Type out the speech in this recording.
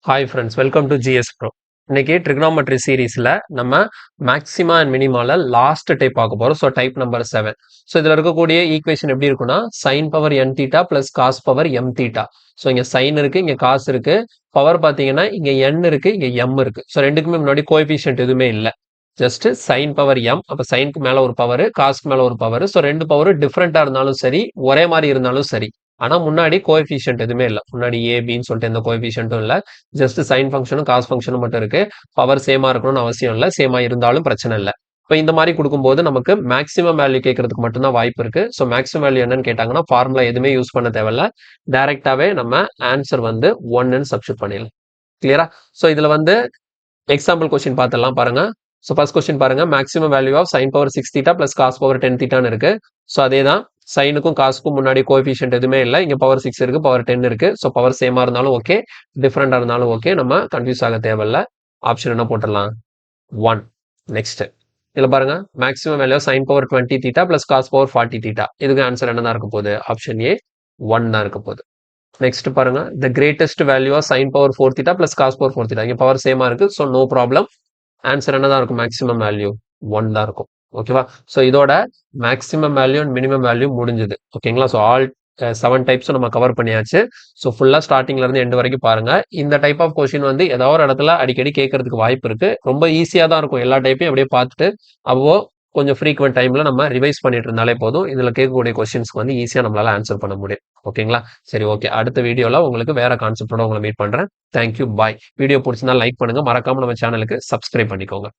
Hi friends, welcome to GS bro. இன்னைக்கு trigonometry சீரீஸில் நம்ம மேக்ஸிமா அண்ட் மினிமால லாஸ்ட் டைப் பார்க்க போகிறோம். So type number 7. ஸோ இதில் இருக்கக்கூடிய ஈக்குவேஷன் எப்படி இருக்குன்னா, sine power n theta plus cos power m theta. So இங்கே சைன் இருக்கு, இங்கே காசு இருக்கு. பவர் பார்த்தீங்கன்னா இங்கே என் இருக்கு, இங்கே எம் இருக்கு. ஸோ ரெண்டுக்குமே முன்னாடி கோஎஃபிஷியன்ட் எதுவுமே இல்லை. ஜஸ்ட் சைன் பவர் எம், அப்போ சைனுக்கு மேலே ஒரு பவர், காசுக்கு மேலே ஒரு பவர். ஸோ ரெண்டு பவர் டிஃப்ரெண்ட்டாக இருந்தாலும் சரி, ஒரே மாதிரி இருந்தாலும் சரி. ஆனா முன்னாடி கோஎஃபிஷியன்ட் எதுவுமே இல்லை. முன்னாடி ஏபின்னு சொல்லிட்டு எந்த கோஎஃபிஷியன்ட்டும் இல்லை. ஜஸ்ட் சைன் ஃபங்க்ஷனும் காஸ் ஃபங்க்ஷனும் மட்டும் இருக்கு. பவர் சேமா இருக்கணும்னு அவசியம் இல்லை, சேமா இருந்தாலும் பிரச்சனை இல்லை. இப்போ இந்த மாதிரி கொடுக்கும்போது நமக்கு மேக்ஸிமம் வேல்யூ கேட்கறதுக்கு மட்டும்தான் வாய்ப்பு இருக்கு. ஸோ மேக்ஸிமம் வேல்யூ என்னன்னு கேட்டாங்கன்னா ஃபார்முலா எதுவுமே யூஸ் பண்ண தேவையில்ல. டைரக்டாவே நம்ம ஆன்சர் வந்து 1ன்னு சப்ஸ்டிட் பண்ணிடலாம். கிளியரா? ஸோ இதுல வந்து எக்ஸாம்பிள் கொஸ்டின் பார்த்துடலாம் பாருங்க. ஸோ ஃபர்ஸ்ட் கொஸ்டின் பாருங்க, maximum value of sine power 6 theta plus cos power 10 தீட்டான்னு இருக்கு. ஸோ அதே தான், சைனுக்கும் காசுக்கும் முன்னாடி கோஎஃபிஷியன்ட் எதுவுமே இல்லை. இங்கே பவர் 6 இருக்கு, பவர் 10 இருக்கு. ஸோ பவர் சேமா இருந்தாலும் ஓகே, டிஃப்ரெண்டா இருந்தாலும் ஓகே, நம்ம கன்ஃபியூஸ் ஆக தேவையில்ல. ஆப்ஷன் என்ன போட்டுடலாம்? 1. நெக்ஸ்ட் இதுல பாருங்க, maximum value sine power 20 theta plus cos power 40 theta. இதுக்கு ஆன்சர் என்ன தான் இருக்க போகுது? ஆப்ஷன் ஏ 1 தான் இருக்க போகுது. நெக்ஸ்ட் பாருங்க, the greatest value of sine power 4 theta plus cos power 4 theta. இங்க பவர் சேமா இருக்கு, ஸோ நோ ப்ராப்ளம். ஆன்சர் என்னதான் இருக்கும்? மேக்ஸிமம் வேல்யூ 1 தான் இருக்கும். ஓகேவா? ஸோ இதோட maximum value and minimum value முடிஞ்சது. ஓகேங்களா? ஸோ ஆல் 7 டைப்ஸும் நம்ம கவர் பண்ணியாச்சு. ஸோ ஃபுல்லாக ஸ்டார்டிங்ல இருந்து எண்ட் வரைக்கும் பாருங்க. இந்த டைப் ஆஃப் கொஸ்டின் வந்து ஏதாவது ஒரு இடத்துல அடிக்கடி கேட்கறதுக்கு வாய்ப்பு இருக்கு. ரொம்ப ஈஸியாக தான் இருக்கும். எல்லா டைப்பையும் அப்படியே பார்த்துட்டு அப்போ கொஞ்சம் ஃப்ரீக்வெண்ட் டைம்ல நம்ம ரிவைஸ் பண்ணிட்டு இருந்தாலே போதும். இதுல கேட்கக்கூடிய கொஸ்டின்ஸ்க்கு வந்து ஈஸியாக நம்மளால ஆன்சர் பண்ண முடியும். ஓகேங்களா? சரி, ஓகே. அடுத்த வீடியோல உங்களுக்கு வேற கான்செப்டோட உங்களை மீட் பண்றேன். தேங்க்யூ, பாய். வீடியோ பிடிச்சிருந்தா லைக் பண்ணுங்க, மறக்காம நம்ம சேனலுக்கு சப்ஸ்கிரைப் பண்ணிக்கோங்க.